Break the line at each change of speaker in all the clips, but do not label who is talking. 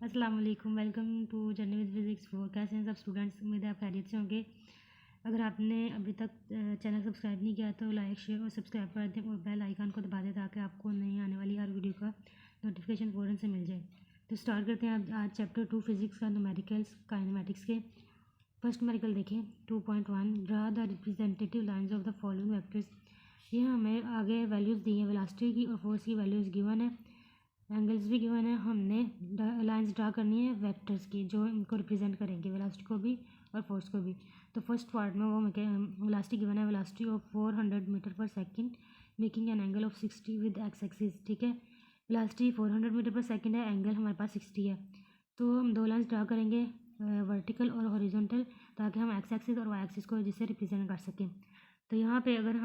अस्सलाम वालेकुम। Welcome to journey with physics 4। कैसे हैं सब स्टूडेंट्स? उम्मीद है आप खैरियत से होंगे। अगर आपने अभी तक चैनल सब्सक्राइब नहीं किया तो लाइक शेयर और सब्सक्राइब कर दें और बेल आइकन को दबा दें ताकि आपको नई आने वाली हर वीडियो का नोटिफिकेशन फ़ौरन से मिल जाए। तो स्टार्ट करते हैं आज चैप्टर 2 फिज़िक्स का न्यूमेरिकल्स काइनेमेटिक्स के। फर्स्ट न्यूमेरिकल देखें 2.1 draw the representative lines of the following vectors. ये हमें आगे वैल्यूज़ दी हैं, वेलोसिटी की और फोर्स की वैल्यूज़ गिवन है, एंगल्स भी गिवन है। हमने लाइंस ड्रा करनी है वेक्टर्स की जो इनको रिप्रेजेंट करेंगे, वेलोसिटी को भी और फोर्स को भी। तो फर्स्ट पार्ट में वो वेलोसिटी गिवन है, वेलोसिटी ऑफ 400 मीटर पर second making an angle of 60 with x axis. ठीक है, वेलोसिटी 400 मीटर पर सेकंड है, एंगल हमारे पास 60 है। तो हम दो लाइंस ड्रा करेंगे, वर्टिकल और हॉरिजॉन्टल, ताकि हम एक्स एक्सिस और वाई एक्सिस को जिससे रिप्रेजेंट कर सकें। तो यहाँ पे अगर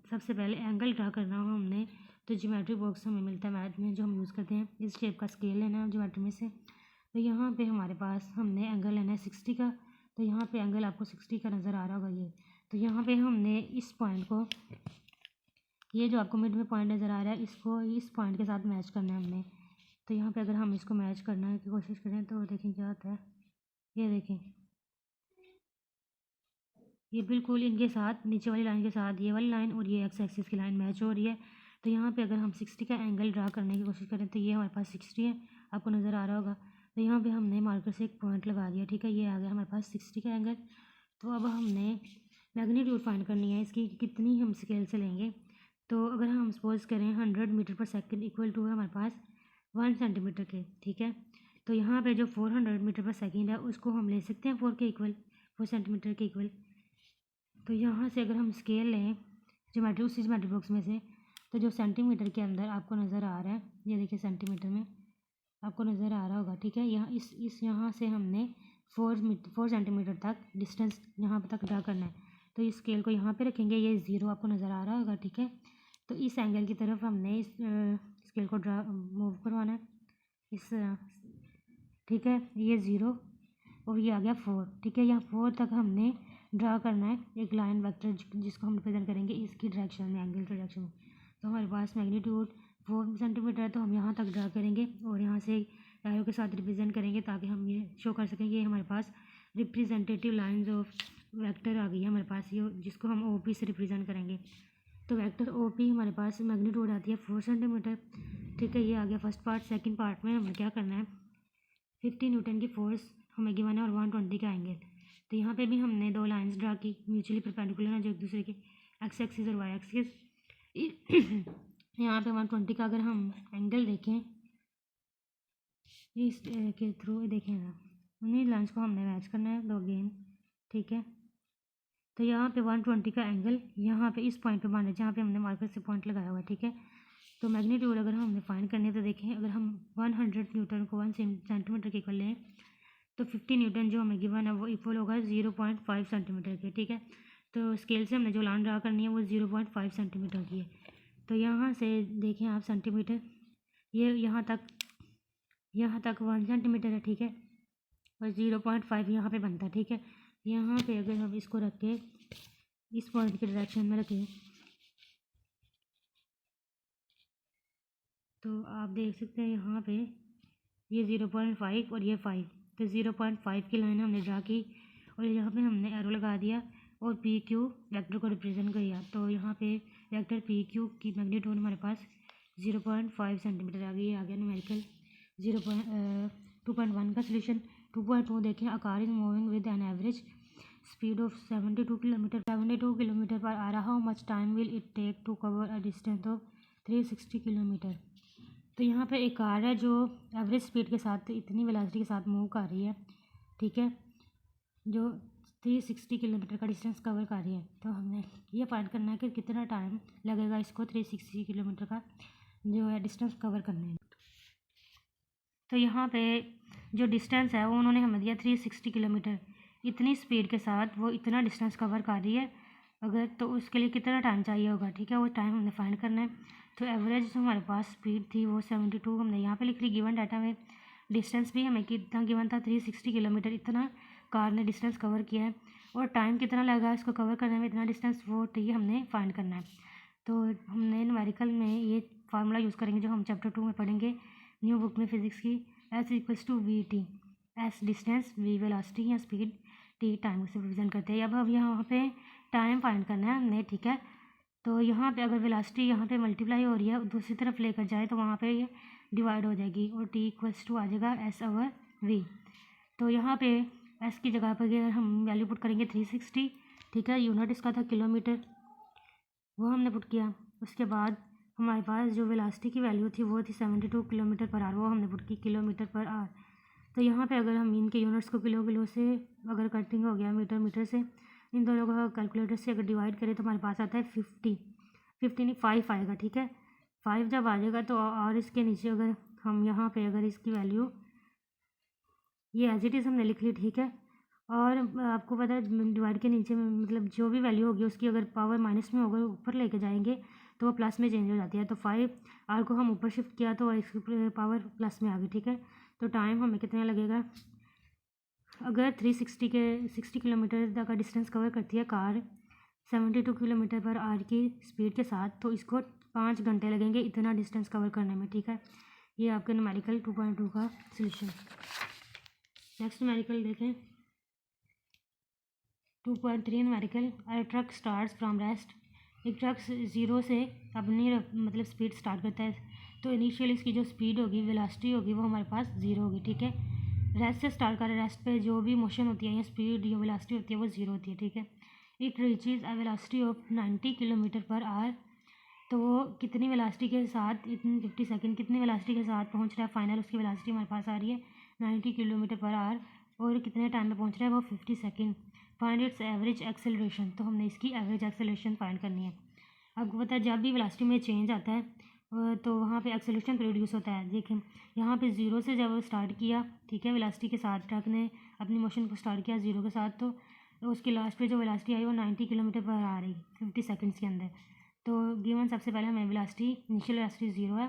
सबसे पहले एंगल ड्रा करना हो हमने, तो ज्योमेट्री बॉक्स हमें मिलता है मैथ में जो हम यूज़ करते हैं। इस शेप का स्केल लेना है ज्योमेट्री में से। तो यहाँ पे हमारे पास हमने एंगल लेना है 60 का। तो यहाँ पे एंगल आपको 60 का नज़र आ रहा होगा ये। तो यहाँ पे हमने इस पॉइंट को, ये जो आपको मिड में पॉइंट नज़र आ रहा है, इसको इस पॉइंट के साथ मैच करना है हमने। तो यहाँ पे अगर हम इसको मैच करने की कोशिश करें तो देखें क्या होता है। ये देखें, ये बिल्कुल इनके साथ, नीचे वाली लाइन के साथ ये वाली लाइन और ये एक्स एक्सिस की लाइन मैच हो रही है। तो यहाँ पे अगर हम 60 का एंगल ड्रा करने की कोशिश करें तो ये हमारे पास 60 है, आपको नज़र आ रहा होगा। तो यहाँ पे हमने मार्कर से एक पॉइंट लगा दिया। ठीक है, ये आ गया हमारे पास 60 का एंगल। तो अब हमने मैग्नीट्यूड फाइंड करनी है इसकी, कितनी हम स्केल से लेंगे। तो अगर हम सपोज करें 100 मीटर पर सेकेंड इक्वल टू है हमारे पास 1 सेंटीमीटर के। ठीक है, तो यहाँ पे जो 400 मीटर पर सेकेंड है उसको हम ले सकते हैं 4 के इक्वल, 4 सेंटीमीटर के इक्वल। तो यहाँ से अगर हम स्केल लें ज्योमेट्री, उसी ज्योमेट्री बॉक्स में से, तो जो सेंटीमीटर के अंदर आपको नज़र आ रहा है, ये देखिए सेंटीमीटर में आपको नज़र आ रहा होगा। ठीक है, यहाँ इस यहाँ से हमने 4 सेंटीमीटर तक डिस्टेंस यहाँ तक ड्रा करना है। तो इस स्केल को यहाँ पे रखेंगे, ये 0 आपको नज़र आ रहा होगा। ठीक है, तो इस एंगल की तरफ हमने इस स्केल को मूव करवाना है इस ठीक है, ये 0 और ये आ गया 4। ठीक है, यहाँ 4 तक हमने ड्रा करना है एक लाइन वेक्टर जिसको हम रिप्रेजेंट करेंगे इसकी डायरेक्शन में, एंगल की डायरेक्शन में। तो हमारे पास मैग्नीट्यूड 4 सेंटीमीटर है, तो हम यहाँ तक ड्रा करेंगे और यहाँ से एरो के साथ रिप्रेजेंट करेंगे ताकि हम ये शो कर सकें कि हमारे पास रिप्रेजेंटेटिव लाइन्स ऑफ वेक्टर आ गई है हमारे पास, ये जिसको हम OP से रिप्रेजेंट करेंगे। तो वेक्टर OP हमारे पास मैग्नीट्यूड आती है 4 सेंटीमीटर। ठीक है, ये आ गया फर्स्ट पार्ट। सेकेंड पार्ट में हमें क्या करना है, 50 न्यूटन की फोर्स हमें गिवन है और 120 का एंगल। तो यहाँ पे भी हमने दो लाइंस ड्रा की म्यूचुअली परपेंडिकुलर हैं जो एक दूसरे के, एक्स एक्सिस और वाई एक्सिस। यहाँ पे 120 का अगर हम एंगल देखें इस के थ्रू देखें ना, उन्हीं लाइंस को हमने मैच करना है दो गेन। ठीक है, तो यहाँ पे 120 का एंगल यहाँ पे इस पॉइंट पे बांधे जहाँ पे हमने मार्कर से पॉइंट लगाया हुआ है। ठीक है, तो मैग्नीट्यूड अगर हमने फाइंड करनी है तो देखें, अगर हम 100 न्यूटन को 1 सेंटीमीटर के इक्वल लें तो 50 न्यूटन जो हमें गिवन है वो इक्वल होगा 0.5 सेंटीमीटर के। ठीक है, तो स्केल से हमने जो लाइन ड्रा करनी है वो 0.5 सेंटीमीटर की है। तो यहाँ से देखें आप सेंटीमीटर, ये यहाँ तक 1 सेंटीमीटर है। ठीक है, और 0.5 यहाँ पे बनता है। ठीक है, यहाँ पे अगर हम इसको रख के इस पॉइंट के डायरेक्शन में रखें तो आप देख सकते हैं यहाँ पे ये 0.5 और ये 5। तो 0.5 की लाइन हमने ड्रा की और यहाँ पे हमने एरो लगा दिया और PQ वेक्टर को रिप्रेजेंट किया। तो यहाँ पे वेक्टर PQ की मैग्नीट्यूड हमारे पास 0.5 सेंटीमीटर आ गई। आ गया न्यूमेरिकल 2.1 का सोल्यूशन। 2.2 देखें, a car is moving with an average speed of 72 kilometre पर आ रहा, how much time will it take to cover a distance of 360 kilometre. तो यहाँ पे एक कार है जो एवरेज स्पीड के साथ इतनी वेलोसिटी के साथ मूव कर रही है। ठीक है, जो 360 किलोमीटर का डिस्टेंस कवर कर रही है। तो हमें ये फाइंड करना है कि कितना टाइम लगेगा इसको 360 किलोमीटर का जो है डिस्टेंस कवर करने में। तो यहाँ पे जो डिस्टेंस है वो उन्होंने हमें दिया 360 किलोमीटर। इतनी स्पीड के साथ वो इतना डिस्टेंस कवर कर रही है, अगर तो उसके लिए कितना टाइम चाहिए होगा। ठीक है, वो टाइम हमने फाइंड करना है। तो एवरेज जो हमारे पास स्पीड थी वो 72 हमने यहाँ पे लिख ली गिवन डाटा में। डिस्टेंस भी हमें कितना गिवन था 360 किलोमीटर, इतना कार ने डिस्टेंस कवर किया है और टाइम कितना लगा इसको कवर करने में इतना डिस्टेंस, वो ये हमने फाइंड करना है। तो हमने न्यूमेरिकल में ये फार्मूला यूज़ करेंगे जो हम चैप्टर 2 में पढ़ेंगे न्यू बुक में फ़िज़िक्स की। S equals to V T, S distance, V velocity या स्पीड, टी टाइम से रिप्रेजेंट करते हैं। अब यहाँ पे टाइम फाइंड करना है हमने, ठीक है। तो यहाँ पे अगर वेलोसिटी यहाँ पे मल्टीप्लाई हो रही है दूसरी तरफ लेकर जाए तो वहाँ पे ये डिवाइड हो जाएगी और टी इक्वल्स टू आ जाएगा एस ओवर वी। तो यहाँ पे एस की जगह पर हम वैल्यू पुट करेंगे 360, ठीक है। यूनिट इसका था किलोमीटर, वो हमने पुट किया। उसके बाद हमारे पास जो वेलोसिटी की वैल्यू थी वो थी 72 किलोमीटर पर आवर, वो हमने पुट की किलोमीटर पर आवर। तो यहाँ पे अगर हम इनके यूनिट्स को किलो से अगर कटिंग हो गया मीटर से, इन दोनों को कैलकुलेटर से अगर डिवाइड करें तो हमारे पास आता है 50 नहीं 5 आएगा, ठीक है। 5 जब आ जाएगा तो और इसके नीचे अगर हम यहाँ पे अगर इसकी वैल्यू ये एज इट इज़ हमने लिख ली, ठीक है। और आपको पता है डिवाइड के नीचे में मतलब जो भी वैल्यू होगी उसकी अगर पावर माइनस में होगा ऊपर लेके जाएंगे तो वो प्लस में चेंज हो जाती है। तो 5 आर को हम ऊपर शिफ्ट किया तो इसकी पावर प्लस में आ गई, ठीक है। तो टाइम हमें कितना लगेगा, अगर 60 किलोमीटर का डिस्टेंस कवर करती है कार 72 किलोमीटर पर आवर की स्पीड के साथ, तो इसको 5 घंटे लगेंगे इतना डिस्टेंस कवर करने में, ठीक है। ये आपके न्यूमेरिकल 2.2 का सोल्यूशन। नेक्स्ट न्यूमेरिकल देखें 2.3 numerical. A truck starts from rest, एक ट्रक ज़ीरो से अपनी मतलब स्पीड स्टार्ट करता है तो इनिशियल इसकी जो स्पीड होगी वेलोसिटी होगी वो हमारे पास ज़ीरो होगी, ठीक है। रेस्ट से स्टार्ट कर, रेस्ट पे जो भी मोशन होती है या स्पीड या वेलोसिटी होती है वो ज़ीरो होती है, ठीक है। It reaches a velocity of 90 kilometre per hour, तो वो कितनी वेलोसिटी के साथ इतनी 50 सेकंड कितनी वेलोसिटी के साथ पहुंच रहा है, फाइनल उसकी वेलोसिटी हमारे पास आ रही है 90 किलोमीटर पर आवर और कितने टाइम में पहुंच रहा है वो 50 second. Find its average acceleration, तो हमने इसकी एवरेज एक्सेलरेशन फाइंड करनी है। आपको पता है जब भी वेलोसिटी में चेंज आता है तो वहाँ पे एक्सेलरेशन प्रोड्यूस होता है। देखिए यहाँ पे ज़ीरो से जब स्टार्ट किया, ठीक है, वेलोसिटी के साथ ट्रक ने अपनी मोशन को स्टार्ट किया ज़ीरो के साथ, तो उसकी लास्ट पे जो वेलोसिटी आई वो 90 किलोमीटर पर आ रही 50 सेकंड्स के अंदर। तो गिवन सबसे पहले हमें वेलोसिटी इनिशियल वेलोसिटी ज़ीरो है,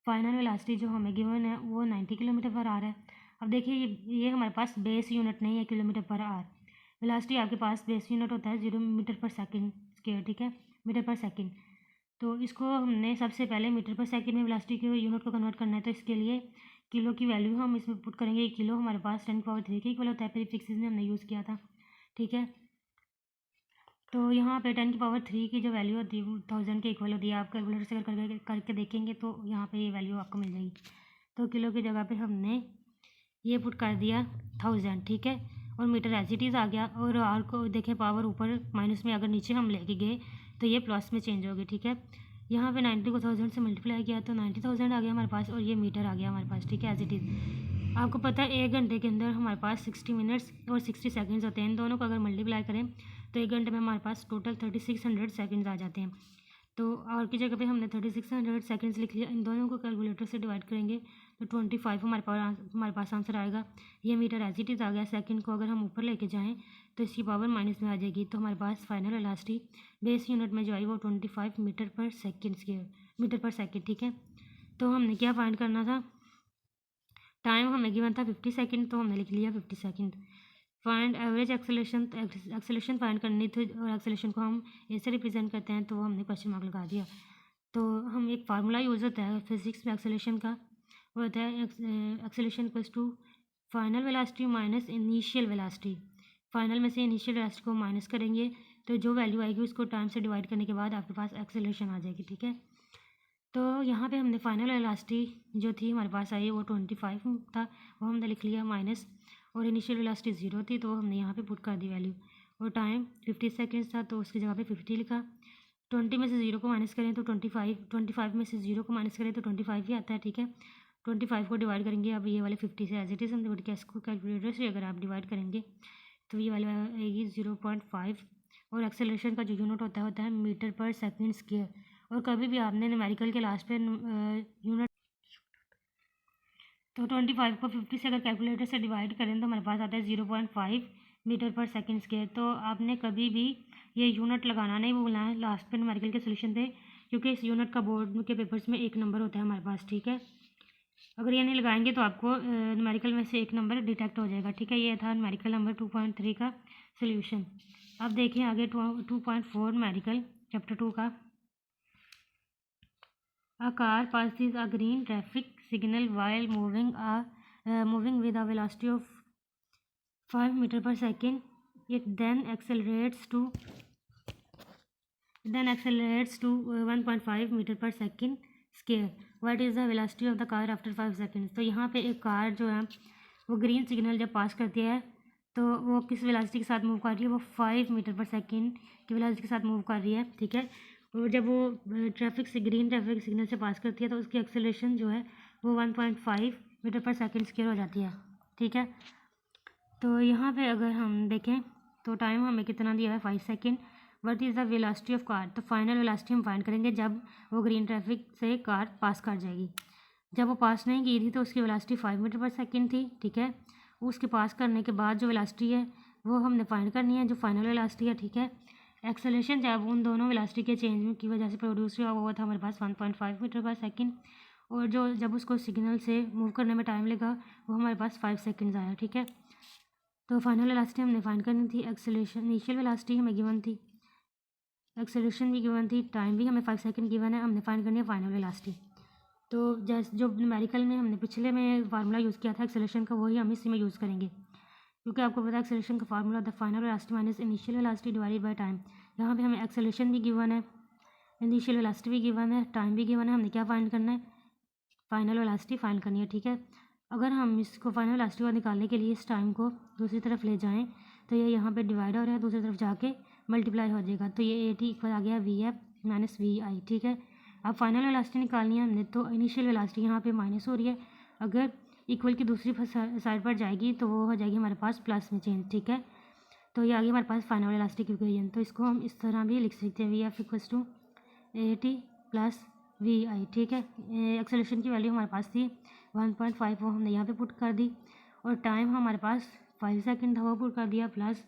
फाइनल वेलोसिटी जो हमें गिवन है वो 90 किलोमीटर पर आ रहा है। अब देखिए ये हमारे पास बेस यूनिट नहीं है किलोमीटर पर आवर, वेलोसिटी आपके पास बेस यूनिट होता है 0 मीटर पर सेकंड स्क्वायर, ठीक है, मीटर पर सेकंड। तो इसको हमने सबसे पहले मीटर पर सेकंड में वेलोसिटी के यूनिट को कन्वर्ट करना है, तो इसके लिए किलो की वैल्यू हम इसमें पुट करेंगे। किलो हमारे पास 10⁻³ के इक्वल होता है, प्रीफिक्सेस में हमने यूज़ किया था, ठीक है। तो यहाँ पे 10⁻³ की जो वैल्यू होती है 1000 के इक्वल होती है। आप कैलकुलेटर से करके देखेंगे तो यहाँ पे ये वैल्यू आपको मिल जाएगी। तो किलो की जगह पे हमने ये पुट कर दिया 1000, ठीक है, और मीटर एज इट इज़ आ गया। और आर को देखें पावर ऊपर माइनस में अगर नीचे हम लेके गए तो ये प्लस में चेंज होगी, ठीक है। यहाँ पे 90 को 1000 से मल्टीप्लाई किया तो 90,000 आ गया हमारे पास और ये मीटर आ गया हमारे पास, ठीक है, एज इट इज़। आपको पता है 1 घंटे के अंदर हमारे पास 60 मिनट्स और 60 सेकंड्स होते हैं। इन दोनों को अगर मल्टीप्लाई करें तो 1 घंटे में हमारे पास टोटल 3600 सेकंड्स आ जाते हैं। तो आवर की जगह पे हमने 3600 सेकंड्स लिख लिया। इन दोनों को कैलकुलेटर से डिवाइड करेंगे तो 25 हमारे पास आंसर आएगा। ये मीटर एज इट इज़ आ गया। सेकंड को अगर हम ऊपर लेके जाएं तो इसकी पावर माइनस में आ जाएगी, तो हमारे पास फाइनल वेलोसिटी बेस यूनिट में जो आई वो 25 मीटर पर सेकंड, ठीक है। तो हमने क्या फाइंड करना था, टाइम हमें गिवन था 50 सेकंड, तो हमने लिख लिया 50 second. Find average acceleration, acceleration find करनी थी और एक्सेलरेशन को हम ऐसे रिप्रेजेंट करते हैं, तो वो हमने क्वेश्चन मार्क लगा दिया। तो हम एक फार्मूला यूज़ होता है फिजिक्स में एक्सेलरेशन का, वो होता है acceleration equals to final velocity minus initial velocity. Final में से इनिशियल वेलोसिटी को माइनस करेंगे तो जो वैल्यू आएगी उसको टाइम से डिवाइड करने के बाद आपके पास एक्सेलरेशन आ जाएगी, ठीक है। तो यहाँ पे हमने फाइनल वेलोसिटी जो थी हमारे पास आई वो 25 था, वो हमने लिख लिया माइनस, और इनिशियल वेलोसिटी 0 थी तो हमने यहाँ पे पुट कर दी वैल्यू। और टाइम 50 सेकंड्स था तो उसकी जगह पे 50 लिखा। 20 में से 0 को माइनस करें तो 25 में से 0 को माइनस करें तो 25 ही आता है, ठीक है। 25 को डिवाइड करेंगे अब ये वाले 50 से एज इट इज़ हमने डिवाइड इसको कैलकुलेटर से अगर आप डिवाइड करेंगे तो ये वाली आएगी 0.5। और एक्सेलरेशन का जो यूनिट होता है मीटर पर सेकेंड स्क्वायर। और कभी भी आपने न्यूमेरिकल के लास्ट पे यूनिट, तो 25 को 50 से अगर कैलकुलेटर से डिवाइड करें तो हमारे पास आता है 0.5 मीटर पर सेकंड स्क्वायर। तो आपने कभी भी ये यूनिट लगाना नहीं भूलना है लास्ट पे न्यूमेरिकल के सोल्यूशन पे, क्योंकि इस यूनिट का बोर्ड के पेपर्स में 1 नंबर होता है हमारे पास, ठीक है। अगर ये नहीं लगाएंगे तो आपको न्यूमेरिकल में से 1 नंबर डिटेक्ट हो जाएगा, ठीक है। ये था न्यूमेरिकल नंबर 2.3 का सोल्यूशन। अब देखें आगे 2.4 न्यूमेरिकल चैप्टर 2 का। A car passes a green traffic signal while moving a moving with a velocity of 5 meter per second, it then accelerates to 1.5 meter per second square. What is the velocity of the car after 5 seconds? तो यहाँ पे एक car जो है वो green signal जब पास करती है तो वो किस वेलोसिटी के साथ मूव कर रही है? वो 5 मीटर पर सेकंड की वेलोसिटी के साथ मूव कर रही है, ठीक है। और जब वो ग्रीन ट्रैफिक सिग्नल से पास करती है तो उसकी एक्सेलरेशन जो है वो 1.5 मीटर पर सेकंड स्क्वायर हो जाती है, ठीक है। तो यहाँ पे अगर हम देखें तो टाइम हमें कितना दिया है? 5 second. What is the velocity of car? तो फाइनल वेलोसिटी हम फाइंड करेंगे जब वो ग्रीन ट्रैफिक से कार पास कर जाएगी। जब वो पास नहीं की थी तो उसकी वेलोसिटी 5 मीटर पर सेकंड थी, ठीक है। उसके पास करने के बाद जो वेलोसिटी है वो हमने फाइंड करनी है, जो फाइनल वेलोसिटी है, ठीक है। एक्सेलरेशन जब उन दोनों वेलोसिटी के चेंज की वजह से प्रोड्यूस हुआ वो था हमारे पास 1.5 मीटर पर सेकंड, और जो जब उसको सिग्नल से मूव करने में टाइम लगा वो हमारे पास 5 सेकेंड्स आया, ठीक है। तो फाइनल वेलोसिटी हमने फाइंड करनी थी, एक्सेलरेशन इनिशियल वेलोसिटी हमें गिवन थी, एक्सेलरेशन भी गिवन थी, टाइम भी हमें 5 सेकंड गिवन है, हमने फाइंड करनी है फाइनल वेलोसिटी। तो जैसे जो न्यूमेरिकल में हमने पिछले में फार्मूला यूज़ किया था एक्सेलरेशन का, वही हम इसी में यूज़ करेंगे, क्योंकि आपको पता है एक्सेलरेशन का formula the final velocity minus initial velocity divided by time. यहाँ पे हमें एक्सेलरेशन भी गिवन है, इनिशियल वेलोसिटी भी गिवन है, टाइम भी गिवन है, हमने क्या फाइंड करना है? फाइनल वेलोसिटी फाइंड करनी है, ठीक है। अगर हम इसको फाइनल वेलोसिटी को निकालने के लिए इस टाइम को दूसरी तरफ ले जाएं तो ये यहाँ पे डिवाइड हो रहा है, दूसरी तरफ जाके मल्टीप्लाई हो जाएगा, तो ये AT इक्वल आ गया VF माइनस VI, ठीक है। अब फाइनल वेलोसिटी निकालनी है हमने, तो इनिशियल वेलोसिटी यहाँ पे माइनस हो रही है, अगर इक्वल की दूसरी साइड पर जाएगी तो वो हो जाएगी हमारे पास प्लस में चेंज, ठीक है। तो ये आ गई हमारे पास फाइनल वेलोसिटी की इक्वेशन। तो इसको हम इस तरह भी लिख सकते हैं, VF equals to AT plus VI, ठीक है। एक्सेलरेशन की वैल्यू हमारे पास थी 1.5, वो हमने यहाँ पे पुट कर दी, और टाइम हमारे पास 5 सेकंड था वो पुट कर दिया, प्लस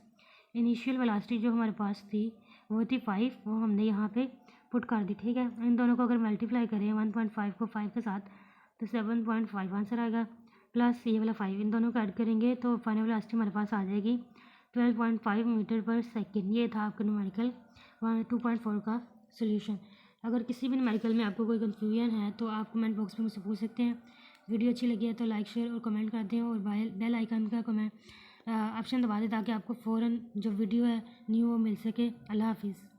इनिशियल वेलोसिटी जो हमारे पास थी वो थी 5, वो हमने यहाँ पे पुट कर दी, ठीक है। इन दोनों को अगर मल्टीप्लाई करें 1.5 को 5 के साथ तो 7.5 आंसर आएगा, प्लस ये वाला 5, इन दोनों को ऐड करेंगे तो फाइनल वेलोसिटी हमारे पास आ जाएगी 12.5 मीटर पर सेकेंड। ये था आपका न्यूमेरिकल 2.4 का सोल्यूशन। अगर किसी भी न्यूमेरिकल में आपको कोई कंफ्यूजन है तो आप कमेंट बॉक्स में मुझसे पूछ सकते हैं। वीडियो अच्छी लगी है तो लाइक शेयर और कमेंट कर दें, और बेल आइकन का ऑप्शन दबा दें ताकि आपको फ़ौरन जो वीडियो है न्यू वो मिल सके। अल्लाह हाफिज़।